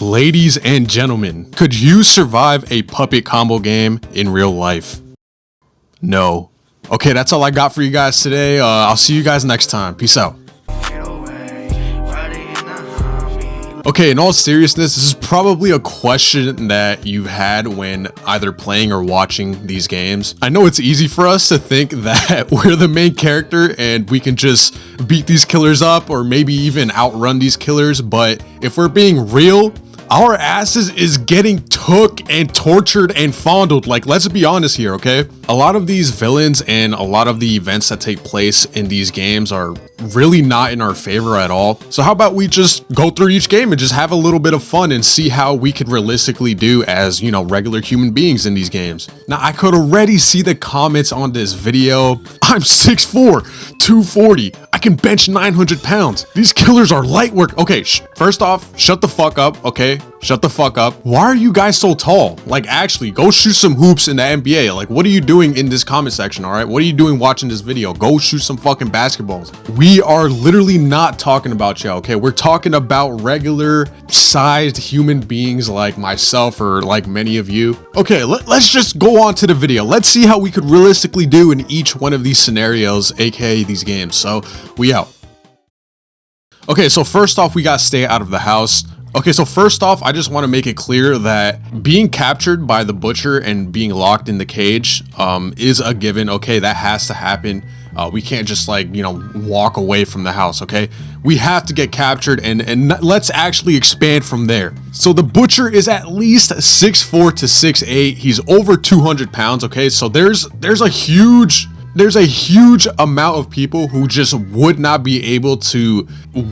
Ladies and gentlemen, could you survive a puppet combo game in real life? No. Okay, that's all I got for you guys today. I'll see you guys next time. Peace out. Okay, in all seriousness, this is probably a question that you've had when either playing or watching these games. I know it's easy for us to think that we're the main character and we can just beat these killers up or maybe even outrun these killers, but if we're being real, our asses is getting took and tortured and fondled. Like, let's be honest here, okay? A lot of these villains and a lot of the events that take place in these games are really not in our favor at all. So how about we just go through each game and just have a little bit of fun and see how we could realistically do as, you know, regular human beings in these games. Now, I could already see the comments on this video. I'm 6'4", 240. I can bench 900 pounds. These killers are light work. Okay, first off, shut the fuck up, okay? Shut the fuck up. Why are you guys so tall? Like, actually, go shoot some hoops in the NBA. Like, what are you doing in this comment section, all right? What are you doing watching this video? Go shoot some fucking basketballs. We are literally not talking about you, okay? We're talking about regular sized human beings like myself or like many of you. Okay, let's just go on to the video. Let's see how we could realistically do in each one of these scenarios, aka these games. So, we out. Okay, so first off, we gotta stay out of the house. Okay, so first off, I just want to make it clear that being captured by the butcher and being locked in the cage is a given. Okay, that has to happen. We can't just, like, you know, walk away from the house, okay? We have to get captured, and let's actually expand from there. So the butcher is at least 6'4" to 6'8". He's over 200 pounds, okay? So there's a huge amount of people who just would not be able to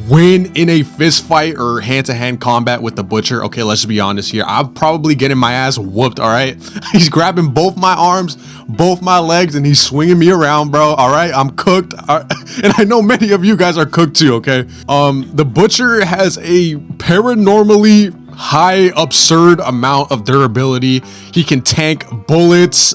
win in a fist fight or hand-to-hand combat with the butcher. Okay, let's be honest here. I'm probably getting my ass whooped, all right? He's grabbing both my arms, both my legs, and he's swinging me around, bro, all right? I'm cooked, and I know many of you guys are cooked too, okay? The butcher has a paranormally high absurd amount of durability. He can tank bullets,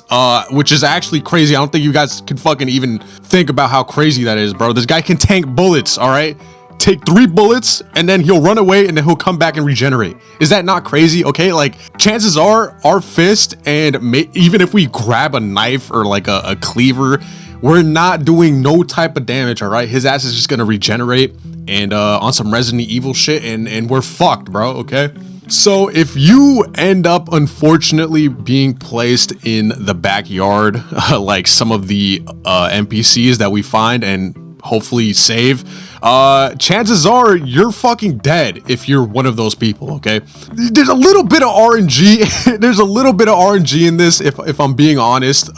which is actually crazy. I don't think you guys can fucking even think about how crazy that is, bro. This guy can tank bullets, all right? Take 3 bullets and then he'll run away and then he'll come back and regenerate. Is that not crazy? Okay, like, chances are our fist, and even if we grab a knife or like a cleaver, we're not doing no type of damage, all right? His ass is just gonna regenerate and on some Resident Evil shit, and we're fucked, bro, okay? So if you end up unfortunately being placed in the backyard, like some of the NPCs that we find and hopefully save, chances are you're fucking dead if you're one of those people, okay? There's a little bit of RNG. There's a little bit of RNG in this, if I'm being honest.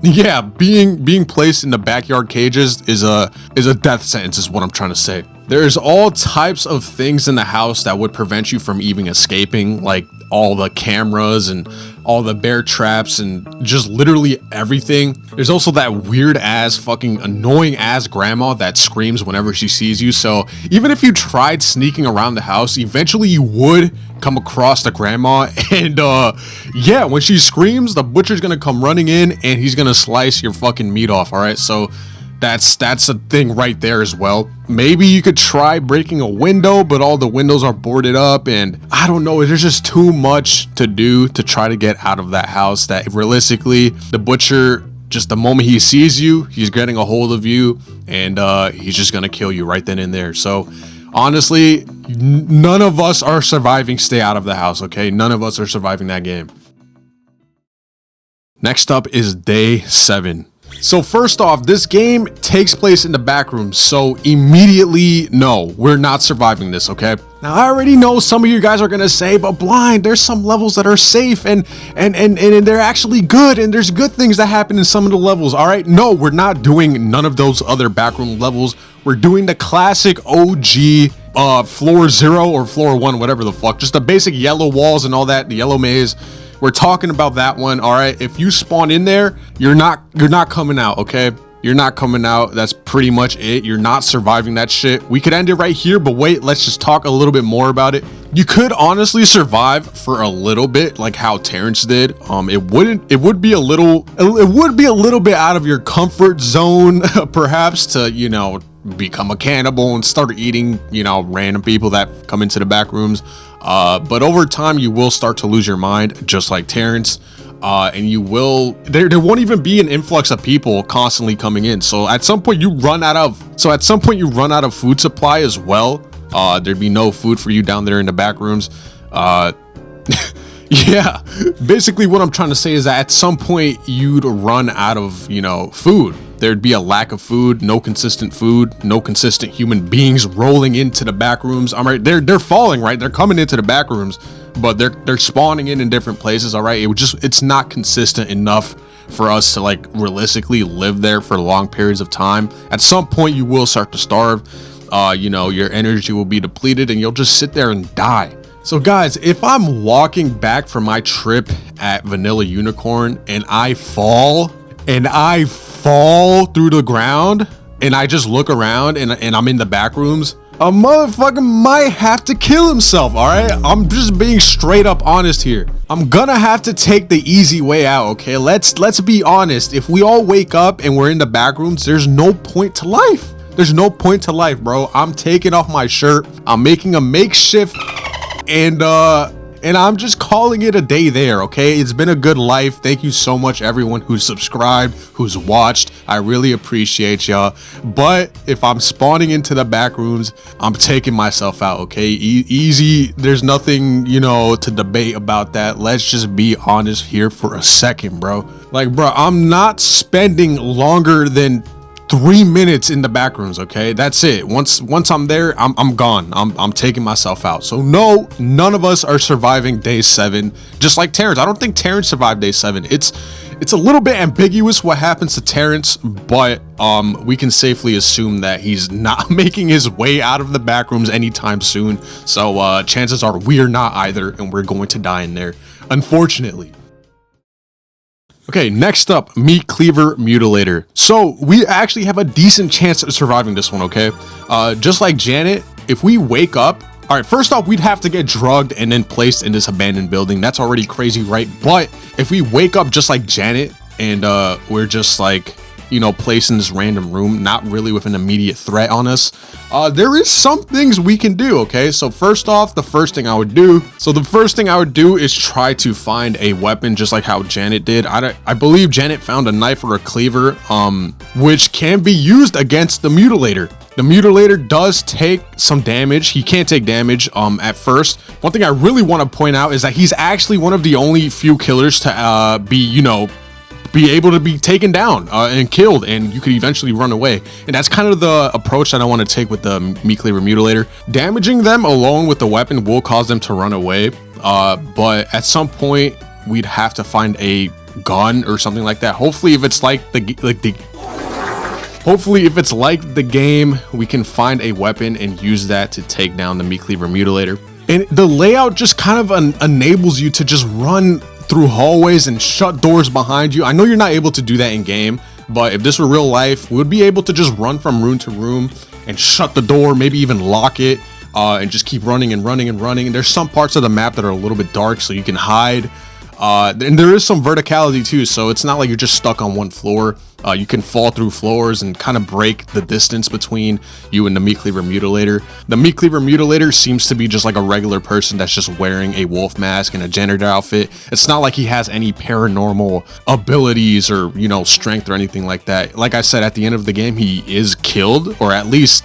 Yeah, being placed in the backyard cages is a death sentence, is what I'm trying to say. There's all types of things in the house that would prevent you from even escaping, like all the cameras and all the bear traps and just literally everything. There's also that weird ass fucking annoying ass grandma that screams whenever she sees you. So even if you tried sneaking around the house, eventually you would come across the grandma, and yeah, when she screams, the butcher's gonna come running in and he's gonna slice your fucking meat off, all right? So that's a thing right there as well. Maybe you could try breaking a window, but all the windows are boarded up, and I don't know, there's just too much to do to try to get out of that house, that realistically the butcher, just the moment he sees you, he's getting a hold of you, and he's just gonna kill you right then and there. So honestly, none of us are surviving stay out of the house, okay? None of us are surviving that game. Next up is day 7. So first off, this game takes place in the back room, so immediately, no, we're not surviving this, okay? Now, I already know some of you guys are gonna say, but Blind, there's some levels that are safe and they're actually good, and there's good things that happen in some of the levels, all right? No, we're not doing none of those other backroom levels. We're doing the classic OG floor 0 or floor 1, whatever the fuck, just the basic yellow walls and all that, the yellow maze. We're talking about that one, all right? If you spawn in there, you're not coming out, okay? You're not coming out. That's pretty much it. You're not surviving that shit. We could end it right here, but wait, let's just talk a little bit more about it. You could honestly survive for a little bit, like how Terrence did. It would be a little bit out of your comfort zone, perhaps, to, you know, become a cannibal and start eating, you know, random people that come into the back rooms. But over time, you will start to lose your mind, just like Terrence. And you will, there won't even be an influx of people constantly coming in. So at some point you run out of food supply as well. There'd be no food for you down there in the back rooms. Yeah, basically what I'm trying to say is that at some point you'd run out of, you know, food. There'd be a lack of food, no consistent human beings rolling into the back rooms. All right, they're falling, right? They're coming into the back rooms, but they're spawning in different places. All right, it's not consistent enough for us to like realistically live there for long periods of time. At some point you will start to starve. You know, your energy will be depleted and you'll just sit there and die. So guys, if I'm walking back from my trip at Vanilla Unicorn and I fall through the ground and I just look around and I'm in the back rooms, a motherfucker might have to kill himself. All right, I'm just being straight up honest here. I'm gonna have to take the easy way out. Okay, let's be honest. If we all wake up and we're in the back rooms, there's no point to life. There's no point to life, bro. I'm taking off my shirt, I'm making a makeshift, and I'm just calling it a day there. Okay, it's been a good life. Thank you so much everyone who's subscribed, who's watched. I really appreciate y'all. But if I'm spawning into the back rooms, I'm taking myself out. Okay, easy. There's nothing, you know, to debate about that. Let's just be honest here for a second, bro. Like, bro, I'm not spending longer than 3 minutes in the back rooms. Okay, that's it. Once I'm there, I'm gone. I'm taking myself out. So no, none of us are surviving day 7. Just like Terrence, I don't think Terrence survived day 7. It's a little bit ambiguous what happens to Terrence, but we can safely assume that he's not making his way out of the back rooms anytime soon. So chances are we're not either, and we're going to die in there, unfortunately. Okay, next up, Meat Cleaver Mutilator. So we actually have a decent chance of surviving this one, okay? Just like Janet, if we wake up, all right, first off, we'd have to get drugged and then placed in this abandoned building. That's already crazy, right? But if we wake up just like Janet and we're just like, you know, placed in this random room, not really with an immediate threat on us, there is some things we can do. Okay, so first off, the first thing I would do is try to find a weapon, just like how Janet did. I believe Janet found a knife or a cleaver, which can be used against the Mutilator. The Mutilator does take some damage. He can't take damage at first. One thing I really want to point out is that he's actually one of the only few killers to be able to be taken down and killed, and you could eventually run away. And that's kind of the approach that I want to take with the Meat Cleaver Mutilator. Damaging them alone with the weapon will cause them to run away, but at some point we'd have to find a gun or something like that. Hopefully if it's like the game, we can find a weapon and use that to take down the Meat Cleaver Mutilator. And the layout just kind of enables you to just run through hallways and shut doors behind you. I know you're not able to do that in game, but if this were real life, we would be able to just run from room to room and shut the door, maybe even lock it, and just keep running and running and running. And there's some parts of the map that are a little bit dark, so you can hide. And there is some verticality too, so it's not like you're just stuck on one floor. You can fall through floors and kind of break the distance between you and the Meat Cleaver Mutilator. The Meat Cleaver Mutilator seems to be just like a regular person that's just wearing a wolf mask and a janitor outfit. It's not like he has any paranormal abilities or, you know, strength or anything like that. Like I said, at the end of the game, he is killed, or at least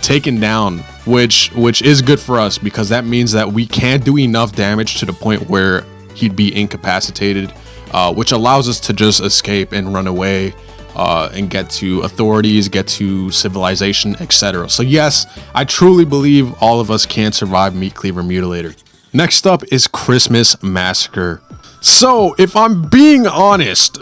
taken down, which is good for us, because that means that we can't do enough damage to the point where he'd be incapacitated, which allows us to just escape and run away, and get to authorities, get to civilization, etc. So yes, I truly believe all of us can survive Meat Cleaver Mutilator. Next up is Christmas Massacre. So if I'm being honest,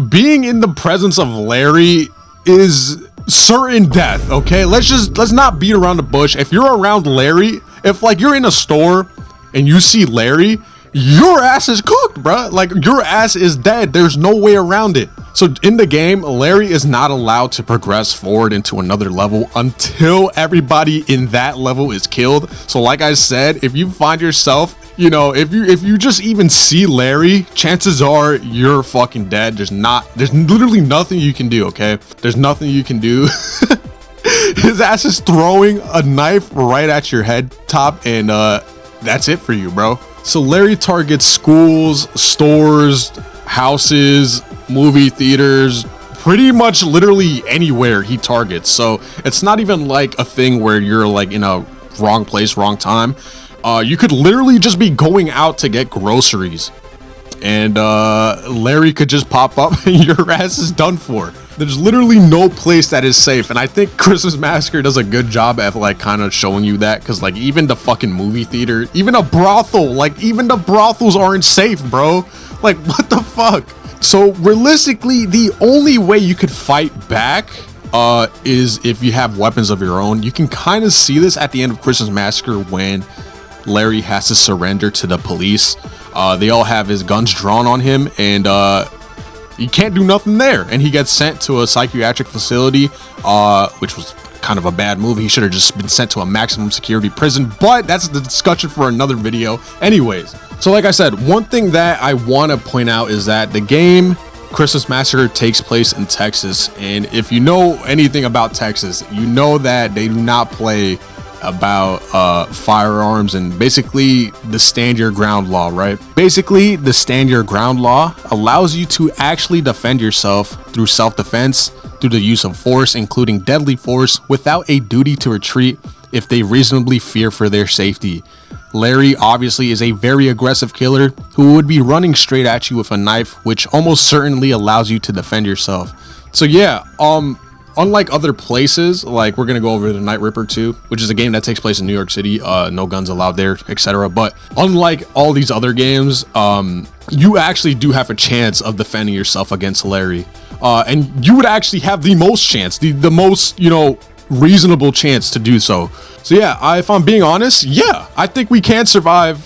being in the presence of Larry is certain death. Okay, let's not beat around the bush. If you're around Larry, if like you're in a store and you see Larry, your ass is cooked, bro. Like, your ass is dead. There's no way around it. So in the game, Larry is not allowed to progress forward into another level until everybody in that level is killed. So like I said, if you find yourself, you know, if you just even see Larry, chances are you're fucking dead. There's literally nothing you can do. Okay, there's nothing you can do. His ass is throwing a knife right at your head top, and that's it for you, bro. So Larry targets schools, stores, houses, movie theaters, pretty much literally anywhere he targets. So it's not even like a thing where you're like in a wrong place, wrong time. You could literally just be going out to get groceries, and Larry could just pop up and your ass is done for. There's literally no place that is safe, and I think Christmas Massacre does a good job at like kind of showing you that, because like even the fucking movie theater, even a brothel, like even the brothels aren't safe, bro. Like what the fuck? So realistically, the only way you could fight back is if you have weapons of your own. You can kind of see this at the end of Christmas Massacre when Larry has to surrender to the police. They all have his guns drawn on him, and he can't do nothing there, and he gets sent to a psychiatric facility, which was kind of a bad move. He should have just been sent to a maximum security prison, but that's the discussion for another video anyways. So like I said, one thing that I want to point out is that the game Christmas Massacre takes place in Texas, and if you know anything about Texas, you know that they do not play about firearms and basically the stand your ground law, right? Basically, the stand your ground law allows you to actually defend yourself through self-defense, through the use of force, including deadly force, without a duty to retreat if they reasonably fear for their safety. Larry obviously is a very aggressive killer who would be running straight at you with a knife, which almost certainly allows you to defend yourself. So yeah, unlike other places, like we're gonna go over the Night Ripper 2, which is a game that takes place in New York City, no guns allowed there, etc. But unlike all these other games, you actually do have a chance of defending yourself against Larry, and you would actually have the most chance, the most, you know, reasonable chance to do so. So yeah, if I'm being honest, yeah, I think we can survive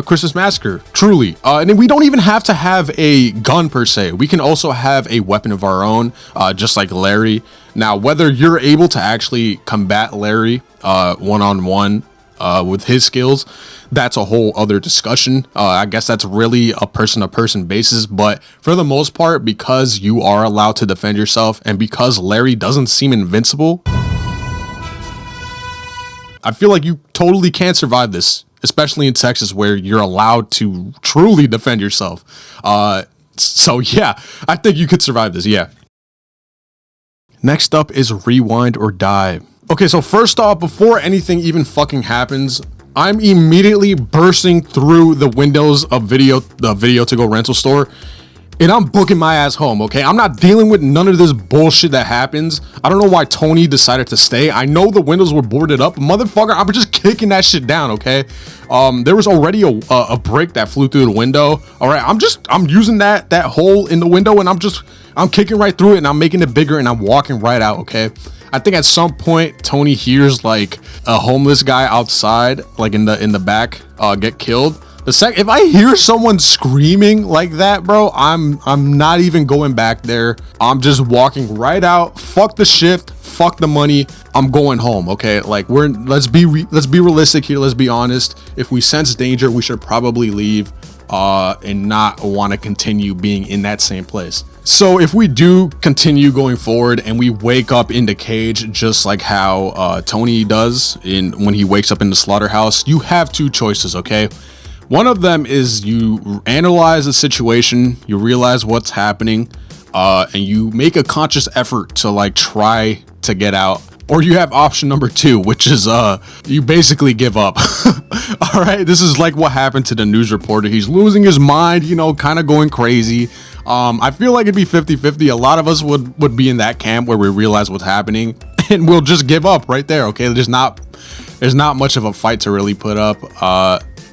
Christmas Massacre, truly. And then we don't even have to have a gun per se. We can also have a weapon of our own, just like Larry. Now, whether you're able to actually combat Larry one-on-one with his skills, that's a whole other discussion. I guess that's really a person-to-person basis, but for the most part, because you are allowed to defend yourself and because Larry doesn't seem invincible, I feel like you totally can survive this, especially in Texas where you're allowed to truly defend yourself. So yeah, I think you could survive this, yeah. Next up is Rewind or Die. Okay, so first off, before anything even fucking happens, I'm immediately bursting through the windows of the video to go rental store, and I'm booking my ass home, okay? I'm not dealing with none of this bullshit that happens. I don't know why Tony decided to stay. I know the windows were boarded up. Motherfucker, I'm just kicking that shit down, okay? There was already a brick that flew through the window. All right, I'm using that hole in the window, and I'm kicking right through it, and I'm making it bigger, and I'm walking right out, okay? I think at some point Tony hears like a homeless guy outside, like in the back, get killed. If I hear someone screaming like that, bro, I'm not even going back there. I'm just walking right out. Fuck the shift. Fuck the money. I'm going home. Okay, like let's be realistic here. Let's be honest. If we sense danger, we should probably leave and not want to continue being in that same place. So if we do continue going forward and we wake up in the cage, just like how Tony does when he wakes up in the slaughterhouse, you have two choices, okay? One of them is you analyze the situation, you realize what's happening, and you make a conscious effort to like try to get out. Or you have option number two, which is you basically give up. All right, this is like what happened to the news reporter. He's losing his mind, you know, kind of going crazy. I feel like it'd be 50-50. A lot of us would be in that camp where we realize what's happening and we'll just give up right there, okay? There's not much of a fight to really put up.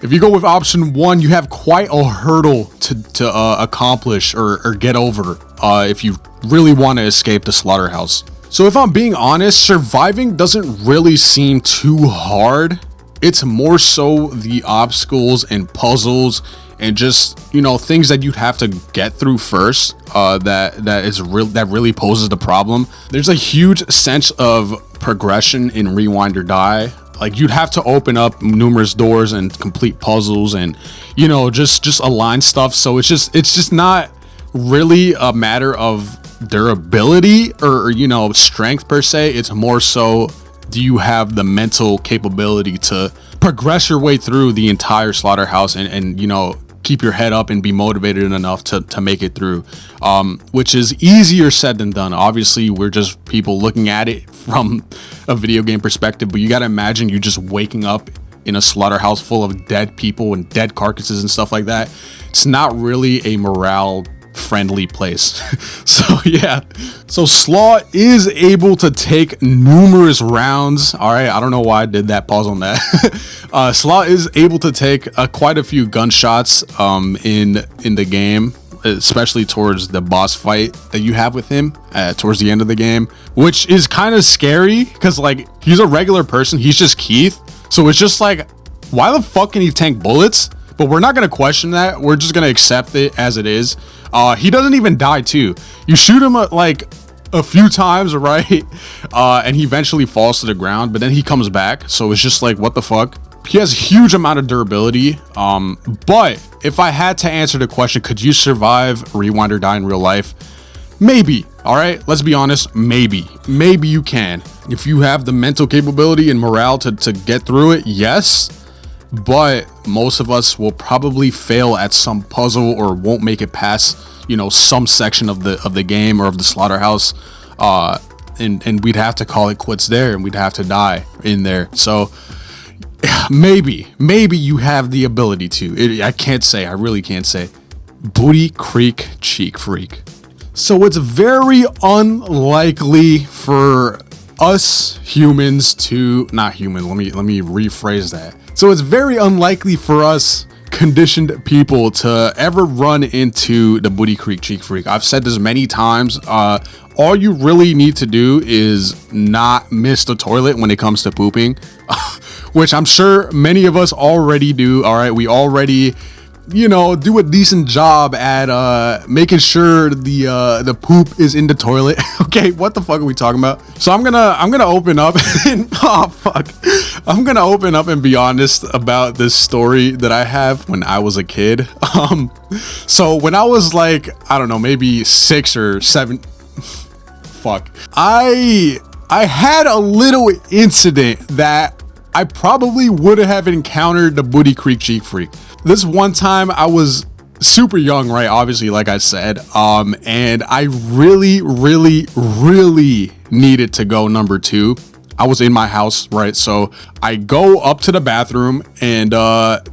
If you go with option one, you have quite a hurdle to accomplish or get over if you really want to escape the slaughterhouse. So if I'm being honest, surviving doesn't really seem too hard. It's more so the obstacles and puzzles and just, you know, things that you'd have to get through first that really poses the problem. There's a huge sense of progression in Rewind or Die. Like you'd have to open up numerous doors and complete puzzles and, you know, just align stuff. So it's just not really a matter of durability or, you know, strength per se. It's more so, do you have the mental capability to progress your way through the entire slaughterhouse and you know, keep your head up and be motivated enough to make it through, which is easier said than done. Obviously, we're just people looking at it from a video game perspective, but you got to imagine you just waking up in a slaughterhouse full of dead people and dead carcasses and stuff like that. It's not really a morale friendly place. So yeah, so Slaw is able to take numerous rounds. All right, I don't know why I did that, pause on that. Slaw is able to take quite a few gunshots in the game, especially towards the boss fight that you have with him towards the end of the game, which is kind of scary because like he's a regular person, he's just Keith, so it's just like, why the fuck can he tank bullets? But we're not going to question that. We're just going to accept it as it is. He doesn't even die too. You shoot him like a few times, right? And he eventually falls to the ground, but then he comes back. So it's just like, what the fuck? He has a huge amount of durability. But if I had to answer the question, could you survive Rewind or Die in real life? Maybe. All right, let's be honest. Maybe you can. If you have the mental capability and morale to get through it, yes. But most of us will probably fail at some puzzle or won't make it past, you know, some section of the game or of the slaughterhouse, and we'd have to call it quits there, and we'd have to die in there. So maybe you have the ability to. I can't say. I really can't say. Booty Creek Cheek Freak. So it's very unlikely for us humans to, not human, let me rephrase that. So it's very unlikely for us conditioned people to ever run into the Booty Creek Cheek Freak. I've said this many times. All you really need to do is not miss the toilet when it comes to pooping, which I'm sure many of us already do. All right, we already, you know, do a decent job at making sure the poop is in the toilet. Okay, what the fuck are we talking about? So I'm gonna open up and I'm gonna open up and be honest about this story that I have when I was a kid. So when I was like, I don't know, maybe 6 or 7, I had a little incident that I probably would have encountered the Booty Creek Cheek Freak. This one time I was super young, right? Obviously, like I said, and I really needed to go number 2. I was in my house, right? So I go up to the bathroom and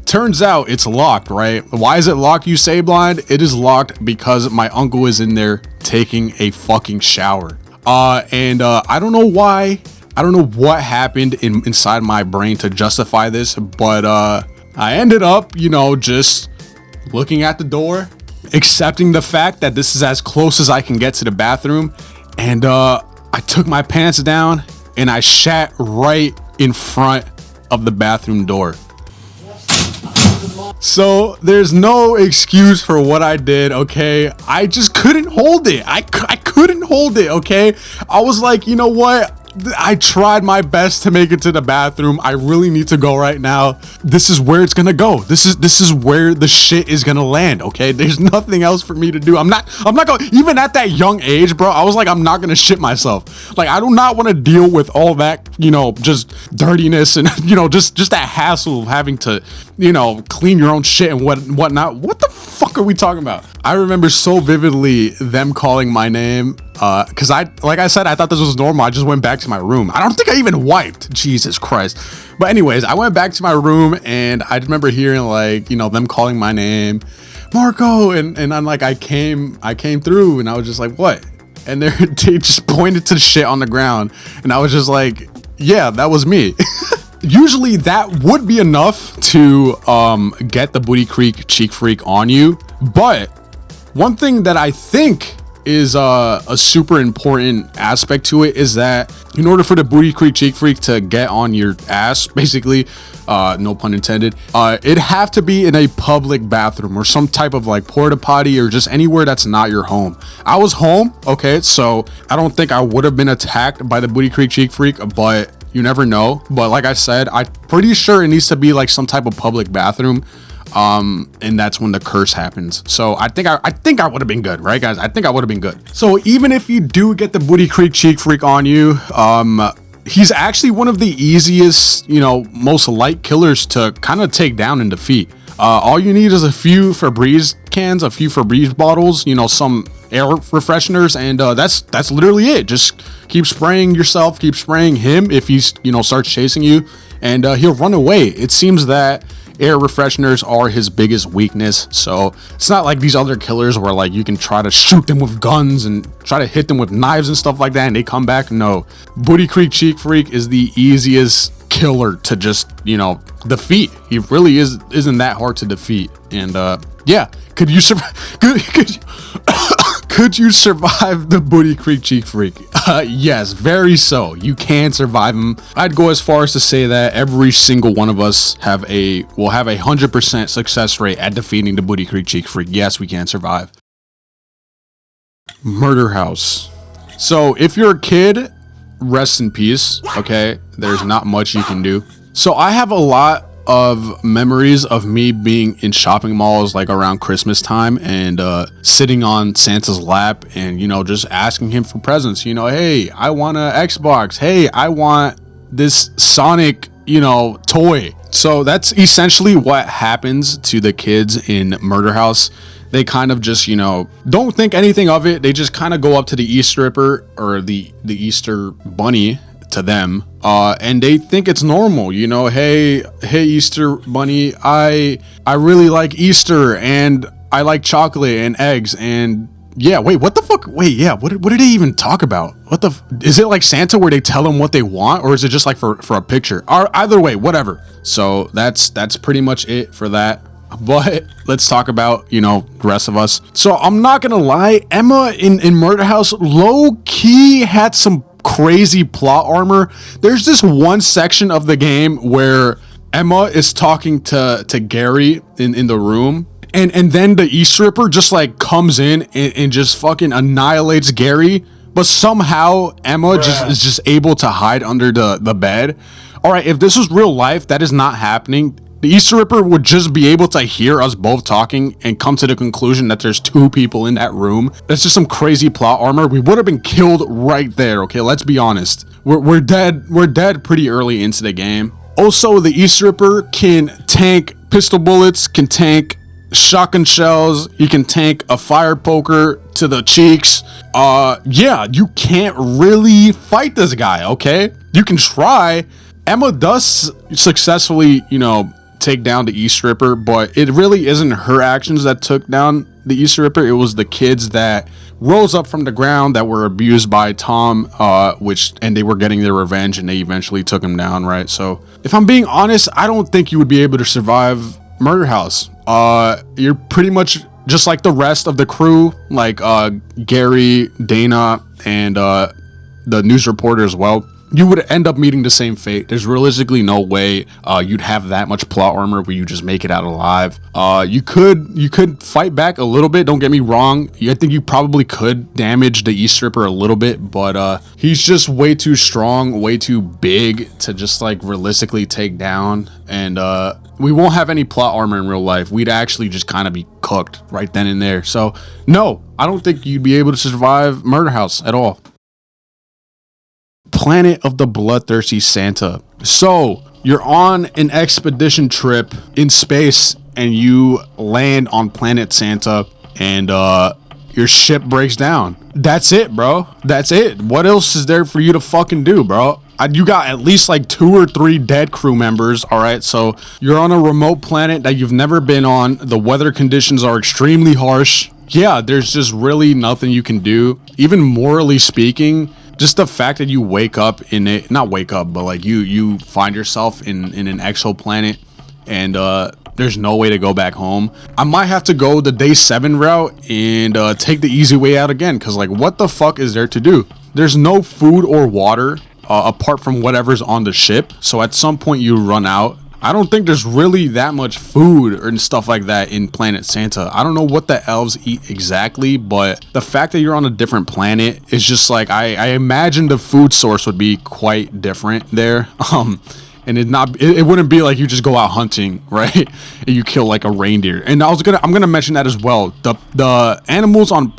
turns out it's locked, right? Why is it locked, you say, Blind? It is locked because my uncle is in there taking a fucking shower. And I don't know why. I don't know what happened inside my brain to justify this, but I ended up, you know, just looking at the door, accepting the fact that this is as close as I can get to the bathroom, and I took my pants down and I shat right in front of the bathroom door. So there's no excuse for what I did, okay? I just couldn't hold it. I couldn't hold it, okay? I was like, you know what? I tried my best to make it to the bathroom. I really need to go right now. This is where it's gonna go. This is where the shit is gonna land, okay? There's nothing else for me to do. I'm not gonna, even at that young age, bro, I was like, I'm not gonna shit myself. Like, I do not want to deal with all that, you know, just dirtiness and, you know, just that hassle of having to, you know, clean your own shit and whatnot. What the fuck are we talking about? I remember so vividly them calling my name, because like I said, I thought this was normal. I just went back to my room. I don't think I even wiped. Jesus Christ. But anyways, I went back to my room and I remember hearing, like, you know, them calling my name, Marco, and I'm like, I came through, and I was just like, what? And they just pointed to shit on the ground, and I was just like, yeah, that was me. Usually that would be enough to get the Booty Creek Cheek Freak on you, but one thing that I think is a super important aspect to it is that in order for the Booty Creek Cheek Freak to get on your ass, basically, no pun intended, it'd have to be in a public bathroom or some type of like porta potty or just anywhere that's not your home. I was home, okay, so I don't think I would have been attacked by the Booty Creek Cheek Freak, but you never know. But like I said, I'm pretty sure it needs to be like some type of public bathroom, and that's when the curse happens. So I think I would have been good, right, guys? I think I would have been good. So even if you do get the Booty Creek Cheek Freak on you, he's actually one of the easiest, you know, most light killers to kind of take down and defeat. All you need is a few Febreze cans, a few Febreze bottles, you know, some air refresheners, and that's literally it. Just keep spraying yourself, keep spraying him if he's, you know, starts chasing you, and he'll run away. It seems that air refresheners are his biggest weakness, so it's not like these other killers where like you can try to shoot them with guns and try to hit them with knives and stuff like that and they come back. No, Booty Creek Cheek Freak is the easiest killer to just, you know, defeat. He really isn't that hard to defeat. And yeah, could you survive could you survive the Booty Creek Cheek Freak? Yes, very so. You can survive him. I'd go as far as to say that every single one of us will have a 100% success rate at defeating the Booty Creek Cheek Freak. Yes, we can survive. Murder House. So if you're a kid, rest in peace. Okay, there's not much you can do. So I have a lot of memories of me being in shopping malls like around Christmas time and sitting on Santa's lap and, you know, just asking him for presents. You know, hey, I want an Xbox. Hey, I want this Sonic, you know, toy. So that's essentially what happens to the kids in Murder House. They kind of just, you know, don't think anything of it. They just kind of go up to the Easter Ripper or the Easter Bunny to them, and they think it's normal, you know. Hey Easter Bunny, I really like Easter and I like chocolate and eggs and yeah, wait, what the fuck? Wait, yeah, what did they even talk about? What the is it like Santa where they tell them what they want, or is it just like for a picture? Or either way, whatever. So that's pretty much it for that. But let's talk about, you know, the rest of us. So I'm not gonna lie, Emma in Murder House low key had some crazy plot armor. There's this one section of the game where Emma is talking to Gary in the room, and then the Easter Ripper just like comes in and just fucking annihilates Gary, but somehow Emma is just able to hide under the bed. All right, if this was real life, that is not happening. The Easter Ripper would just be able to hear us both talking and come to the conclusion that there's two people in that room. That's just some crazy plot armor. We would have been killed right there, okay? Let's be honest. We're dead. We're dead pretty early into the game. Also, the Easter Ripper can tank pistol bullets, can tank shotgun shells. He can tank a fire poker to the cheeks. Yeah, you can't really fight this guy, okay? You can try. Emma does successfully, you know, take down the Easter Ripper, but it really isn't her actions that took down the Easter Ripper. It was the kids that rose up from the ground that were abused by Tom, and they were getting their revenge, and they eventually took him down, right? So if I'm being honest, I don't think you would be able to survive Murder House. You're pretty much just like the rest of the crew, like Gary, Dana, and the news reporter as well. You would end up meeting the same fate. There's realistically no way you'd have that much plot armor where you just make it out alive. You could fight back a little bit, don't get me wrong. I think you probably could damage the Easter Ripper a little bit, but he's just way too strong, way too big to just like realistically take down. And we won't have any plot armor in real life. We'd actually just kind of be cooked right then and there. So no, I don't think you'd be able to survive Murder House at all. Planet of the Bloodthirsty Santa. So you're on an expedition trip in space and you land on planet Santa and your ship breaks down. That's it, bro. That's it. What else is there for you to fucking do, bro? You got at least like 2 or 3 dead crew members. All right, so you're on a remote planet that you've never been on. The weather conditions are extremely harsh. Yeah, there's just really nothing you can do. Even morally speaking, just the fact that you wake up in it, not wake up, but like you find yourself in an exoplanet and there's no way to go back home. I might have to go the day 7 route and take the easy way out again, because like what the fuck is there to do? There's no food or water apart from whatever's on the ship, so at some point you run out. I don't think there's really that much food and stuff like that in Planet Santa. I don't know what the elves eat exactly, but the fact that you're on a different planet is just like, I imagine the food source would be quite different there. and it wouldn't be like you just go out hunting, right? And you kill like a reindeer. And I'm gonna mention that as well. The animals on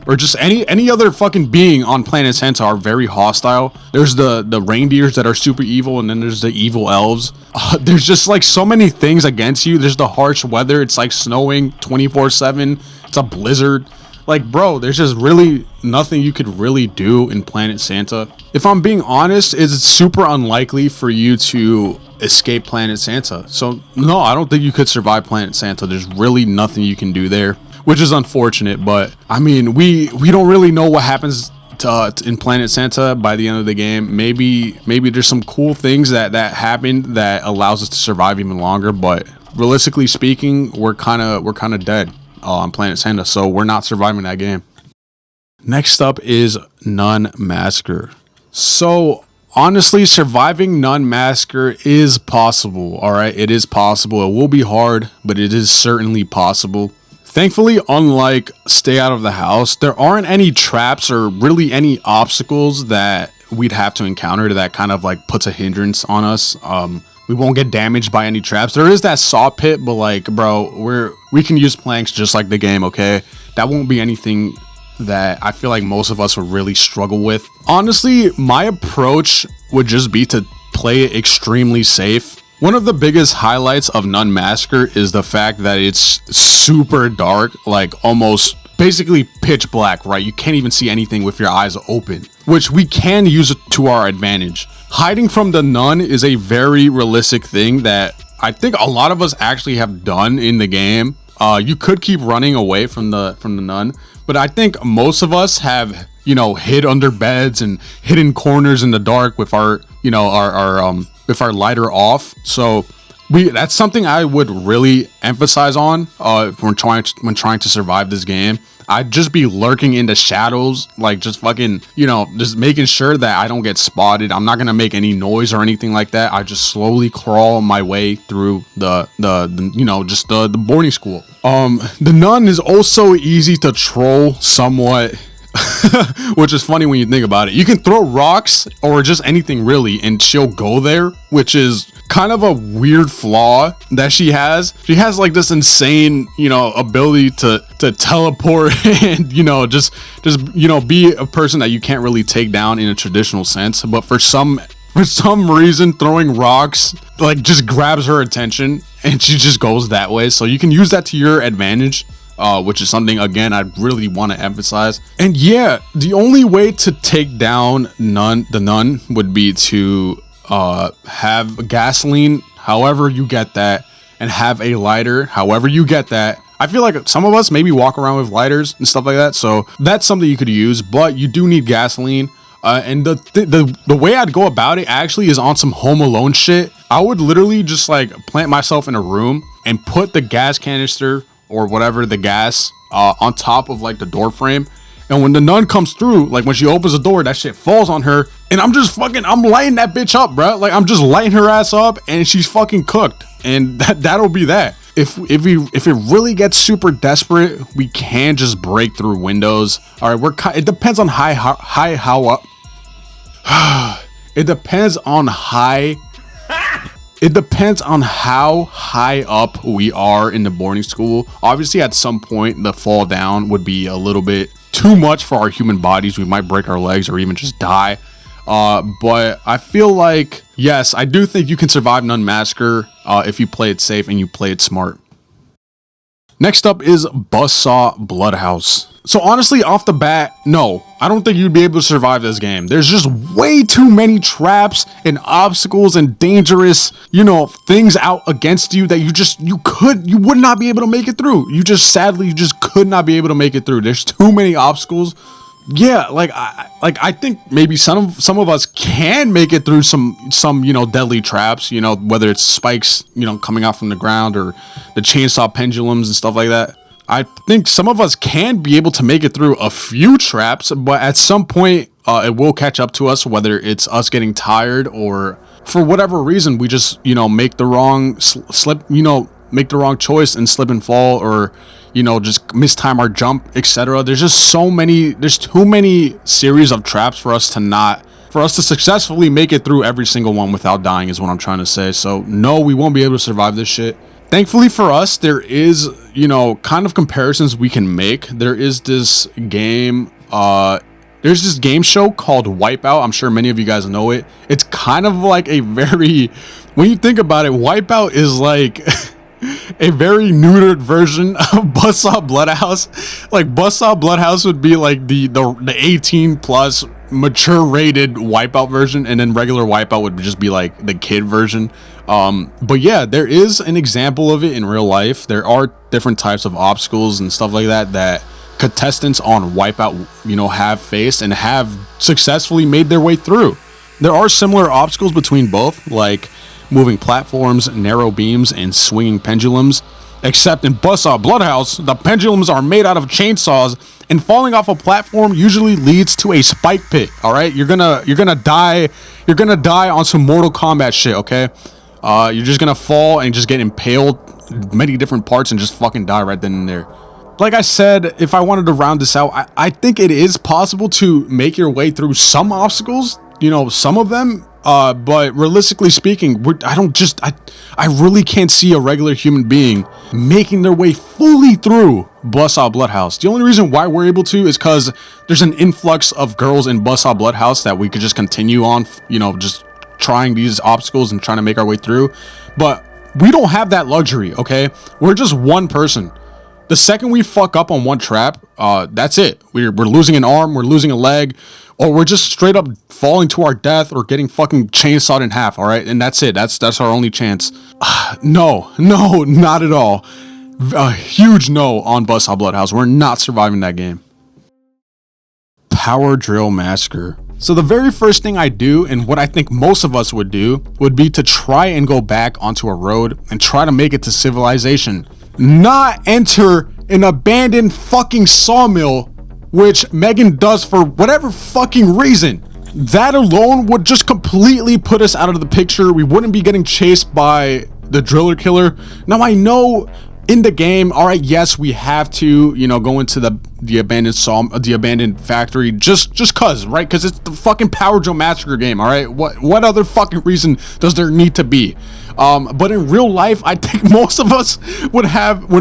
or just any other fucking being on planet Santa are very hostile. There's the reindeers that are super evil, and then there's the evil elves. There's just like so many things against you. There's the harsh weather. It's like snowing 24/7. It's a blizzard. Like, bro, there's just really nothing you could really do in Planet Santa. If I'm being honest, it's super unlikely for you to escape Planet Santa. So, no, I don't think you could survive Planet Santa. There's really nothing you can do there, which is unfortunate. But, I mean, we don't really know what happens in Planet Santa by the end of the game. Maybe there's some cool things that happened that allows us to survive even longer. But, realistically speaking, we're kind of dead on Planet Santa, so we're not surviving that game. Next up is Nun Massacre. So honestly, surviving Nun Massacre is possible. All right, it is possible. It will be hard, but it is certainly possible. Thankfully, unlike Stay Out of the House, there aren't any traps or really any obstacles that we'd have to encounter that kind of like puts a hindrance on us. We won't get damaged by any traps. There is that saw pit, but like, bro, we can use planks just like the game, okay? That won't be anything that I feel like most of us would really struggle with. Honestly, my approach would just be to play it extremely safe. One of the biggest highlights of Nun Massacre is the fact that it's super dark, like almost basically pitch black, right? You can't even see anything with your eyes open, which we can use to our advantage. Hiding from the nun is a very realistic thing that I think a lot of us actually have done in the game. You could keep running away from the nun, but I think most of us have, hid under beds and hidden corners in the dark with our with our lighter off. So that's something I would really emphasize on when trying to survive this game. I'd just be lurking in the shadows, like just fucking, just making sure that I don't get spotted. I'm not gonna make any noise or anything like that. I just slowly crawl my way through the boarding school. The nun is also easy to troll somewhat. Which is funny when you think about it. You can throw rocks or just anything really, and she'll go there, which is kind of a weird flaw that she has. She has like this insane, ability to teleport and just be a person that you can't really take down in a traditional sense. But for some reason, throwing rocks like just grabs her attention, and she just goes that way. So you can use that to your advantage. Which is something, again, I really want to emphasize. And yeah, the only way to take down the nun would be to have gasoline, however you get that, and have a lighter, however you get that. I feel like some of us maybe walk around with lighters and stuff like that, so that's something you could use, but you do need gasoline. And the way I'd go about it actually is on some Home Alone shit. I would literally just like plant myself in a room and put the gas canister or whatever, the gas, on top of like the door frame. And when the nun comes through, like when she opens the door, that shit falls on her. And I'm lighting that bitch up, bro. Like I'm just lighting her ass up and she's fucking cooked. And that'll be that. If it really gets super desperate, we can just break through windows. All right, it depends on It depends on how high up we are in the boarding school. Obviously, at some point, the fall down would be a little bit too much for our human bodies. We might break our legs or even just die. But I feel like, yes, I do think you can survive Nun Massacre if you play it safe and you play it smart. Next up is Buzzsaw Bloodhouse. So honestly, off the bat, no, I don't think you'd be able to survive this game. There's just way too many traps and obstacles and dangerous, things out against you that you would not be able to make it through. You just could not be able to make it through. There's too many obstacles. Yeah, I think maybe some of us can make it through some deadly traps, whether it's spikes, coming out from the ground or the chainsaw pendulums and stuff like that. I think some of us can be able to make it through a few traps, but at some point it will catch up to us, whether it's us getting tired or for whatever reason we just make the wrong make the wrong choice and slip and fall, or just mistime our jump, etc. There's too many series of traps for us to not for us to successfully make it through every single one without dying is what I'm trying to say. So no, we won't be able to survive this shit. Thankfully for us, there is, you know, kind of comparisons we can make. There is this game, there's this game show called Wipeout. I'm sure many of you guys know it. It's kind of like a very, when you think about it, Wipeout is like a very neutered version of Buzzsaw Bloodhouse. Like Buzzsaw Bloodhouse would be like the 18 plus mature rated Wipeout version, and then regular Wipeout would just be like the kid version. But yeah, there is an example of it in real life. There are different types of obstacles and stuff like that contestants on Wipeout, you know, have faced and have successfully made their way through. There are similar obstacles between both, like moving platforms, narrow beams, and swinging pendulums. Except in Buzzsaw Bloodhouse, the pendulums are made out of chainsaws, and falling off a platform usually leads to a spike pit. All right, you're gonna die on some Mortal Kombat shit. Okay, you're just gonna fall and just get impaled many different parts and just fucking die right then and there. Like I said, if I wanted to round this out, I think it is possible to make your way through some obstacles, you know, some of them. But realistically speaking, I really can't see a regular human being making their way fully through Buzzsaw Bloodhouse. The only reason why we're able to is because there's an influx of girls in Buzzsaw Bloodhouse that we could just continue on, you know, just trying these obstacles and trying to make our way through. But we don't have that luxury, okay? We're just one person. The second we fuck up on one trap, that's it. We're losing an arm, we're losing a leg, or we're just straight up falling to our death or getting fucking chainsawed in half, all right? And that's it. That's our only chance. No, not at all. A huge no on Buzzsaw Bloodhouse. We're not surviving that game. Power Drill Massacre. So the very first thing I do, and what I think most of us would do, would be to try and go back onto a road and try to make it to civilization. Not enter an abandoned fucking sawmill, which Megan does for whatever fucking reason. That alone would just completely put us out of the picture. We wouldn't be getting chased by the driller killer. Now I know in the game, all right, yes, we have to, you know, go into the abandoned factory just cause, right? Because it's the fucking Power Drill Massacre game, all right? What other fucking reason does there need to be? But in real life, I think most of us would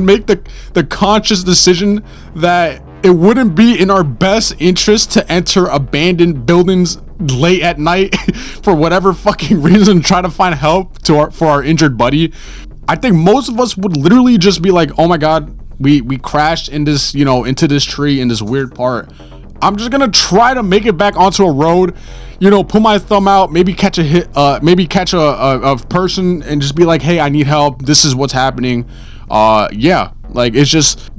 make the conscious decision that it wouldn't be in our best interest to enter abandoned buildings late at night for whatever fucking reason, try to find help for our injured buddy. I think most of us would literally just be like, oh my god, we crashed in this, you know, into this tree in this weird part. I'm just gonna try to make it back onto a road, you know, put my thumb out, maybe catch a hit, maybe catch a person and just be like, hey, I need help, this is what's happening. Yeah, like it's just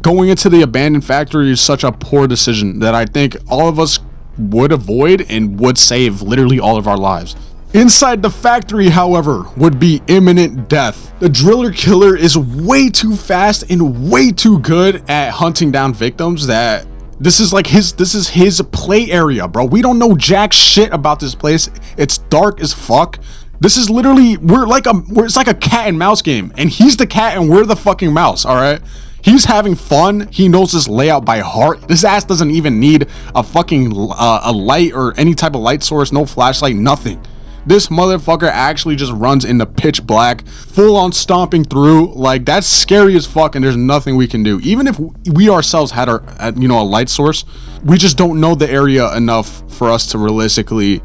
going into the abandoned factory is such a poor decision that I think all of us would avoid and would save literally all of our lives. Inside the factory, however, would be imminent death. The driller killer is way too fast and way too good at hunting down victims that this is his play area, bro. We don't know jack shit about this place. It's dark as fuck. This is literally, it's like a cat and mouse game, and he's the cat and we're the fucking mouse, all right? He's having fun. He knows this layout by heart. This ass doesn't even need a fucking a light or any type of light source, no flashlight, nothing. This motherfucker actually just runs in the pitch black, full on stomping through. Like, that's scary as fuck, and there's nothing we can do. Even if we ourselves had a light source, we just don't know the area enough for us to realistically,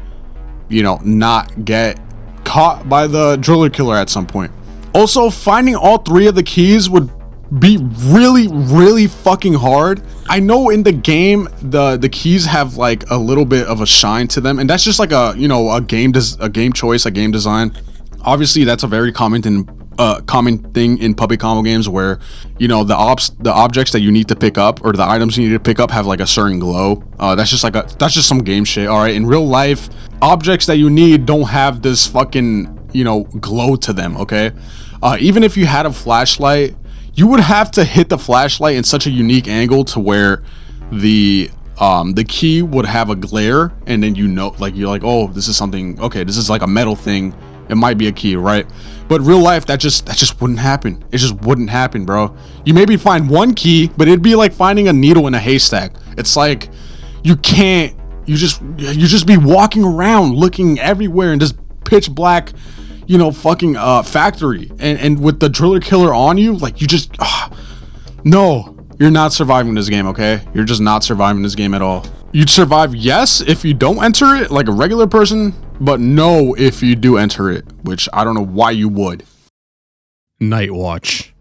you know, not get caught by the driller killer at some point. Also, finding all three of the keys would be really fucking hard. I know in the game the keys have like a little bit of a shine to them, and that's just like a, you know, a game choice, a game design. Obviously that's a very common thing in public combo games where, you know, the objects that you need to pick up or the items you need to pick up have like a certain glow. That's just some game shit. All right, in real life, objects that you need don't have this fucking, you know, glow to them. Okay, even if you had a flashlight, you would have to hit the flashlight in such a unique angle to where the key would have a glare, and then, you know, like, you're like, oh, this is something, okay, this is like a metal thing, it might be a key, right? But real life, that just wouldn't happen. It just wouldn't happen, bro. You maybe find one key, but it'd be like finding a needle in a haystack. It's like you can't you just be walking around looking everywhere in this pitch black, fucking factory, and with the driller killer on you, like, you just no, you're not surviving this game. Okay, you're just not surviving this game at all. You'd survive, yes, if you don't enter it like a regular person, but no if you do enter it, which I don't know why you would. Night Watch.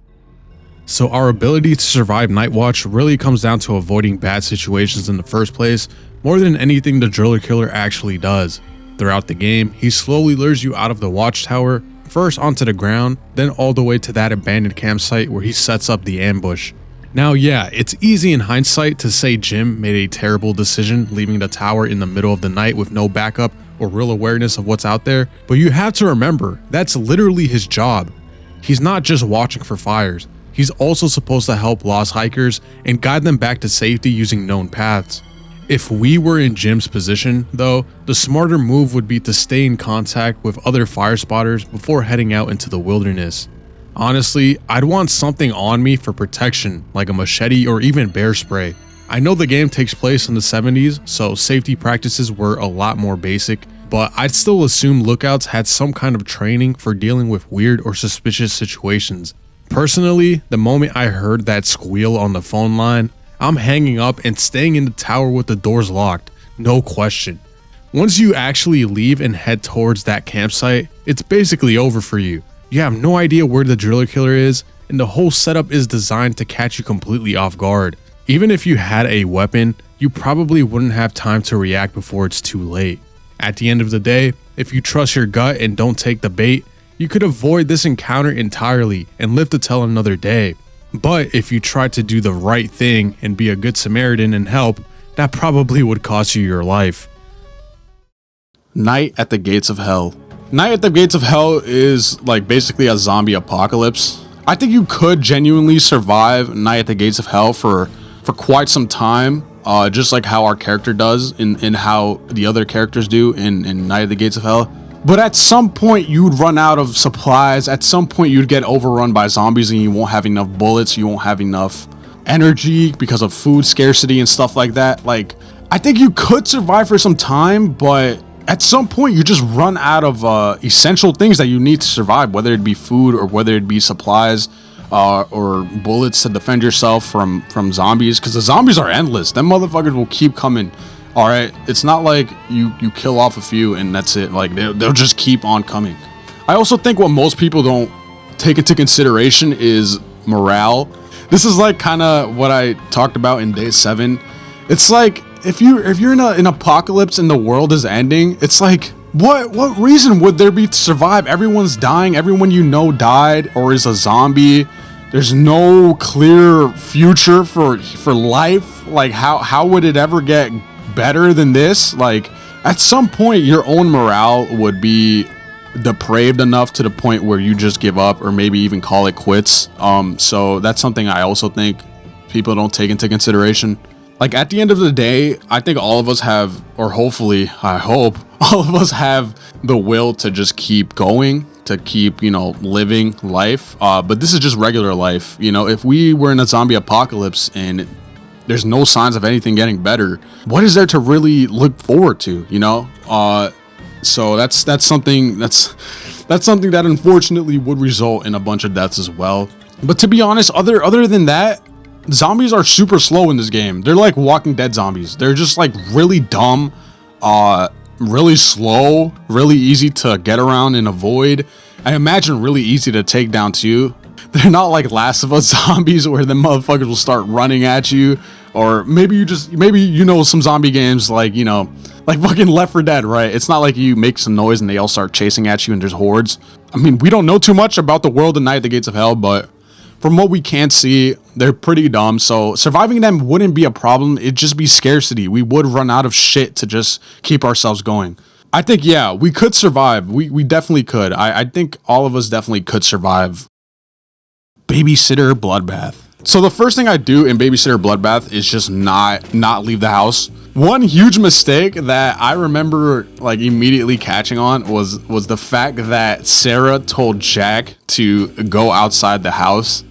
So our ability to survive Night Watch really comes down to avoiding bad situations in the first place, more than anything the driller killer actually does. Throughout the game, he slowly lures you out of the watchtower, first onto the ground, then all the way to that abandoned campsite where he sets up the ambush. Now yeah, it's easy in hindsight to say Jim made a terrible decision leaving the tower in the middle of the night with no backup or real awareness of what's out there, but you have to remember, that's literally his job. He's not just watching for fires. He's also supposed to help lost hikers and guide them back to safety using known paths. If we were in Jim's position, though, the smarter move would be to stay in contact with other fire spotters before heading out into the wilderness. Honestly, I'd want something on me for protection, like a machete or even bear spray. I know the game takes place in the 70s, so safety practices were a lot more basic, but I'd still assume lookouts had some kind of training for dealing with weird or suspicious situations. Personally, the moment I heard that squeal on the phone line, I'm hanging up and staying in the tower with the doors locked, no question. Once you actually leave and head towards that campsite, it's basically over for you. You have no idea where the driller killer is, and the whole setup is designed to catch you completely off guard. Even if you had a weapon, you probably wouldn't have time to react before it's too late. At the end of the day, if you trust your gut and don't take the bait, you could avoid this encounter entirely and live to tell another day. But if you try to do the right thing and be a good Samaritan and help, that probably would cost you your life. Night at the Gates of Hell. Night at the Gates of Hell is like basically a zombie apocalypse. I think you could genuinely survive Night at the Gates of Hell for quite some time, just like how our character does in how the other characters do in Night at the Gates of Hell. But at some point you'd run out of supplies, at some point you'd get overrun by zombies and you won't have enough bullets, you won't have enough energy because of food scarcity and stuff like that. Like, I think you could survive for some time, but at some point you just run out of essential things that you need to survive, whether it be food or whether it be supplies or bullets to defend yourself from zombies, because the zombies are endless. Them motherfuckers will keep coming. All right, it's not like you kill off a few and that's it. Like, they'll just keep on coming. I also think what most people don't take into consideration is morale. This is like kind of what I talked about in day 7. It's like if you're in an apocalypse and the world is ending, it's like what reason would there be to survive? Everyone's dying. Everyone you know died or is a zombie. There's no clear future for life. Like, how would it ever get better than this? Like, at some point your own morale would be depraved enough to the point where you just give up or maybe even call it quits. So that's something I also think people don't take into consideration. Like, at the end of the day, I think all of us have, or hopefully, I hope all of us have the will to just keep going, to keep, living life. But this is just regular life. If we were in a zombie apocalypse and there's no signs of anything getting better, what is there to really look forward to, So that's something that unfortunately would result in a bunch of deaths as well. But to be honest, other than that, zombies are super slow in this game. They're like Walking Dead zombies. They're just like really dumb, really slow, really easy to get around and avoid. I imagine really easy to take down too. They're not like Last of Us zombies where the motherfuckers will start running at you. Or maybe some zombie games like fucking Left 4 Dead, right? It's not like you make some noise and they all start chasing at you and there's hordes. I mean, we don't know too much about the world of Night at the Gates of Hell, but from what we can see, they're pretty dumb. So surviving them wouldn't be a problem. It'd just be scarcity. We would run out of shit to just keep ourselves going. I think, yeah, we could survive. We definitely could. I think all of us definitely could survive. Babysitter Bloodbath. So the first thing I do in Babysitter Bloodbath is just not leave the house. One huge mistake that I remember like immediately catching on was the fact that Sarah told Jack to go outside the house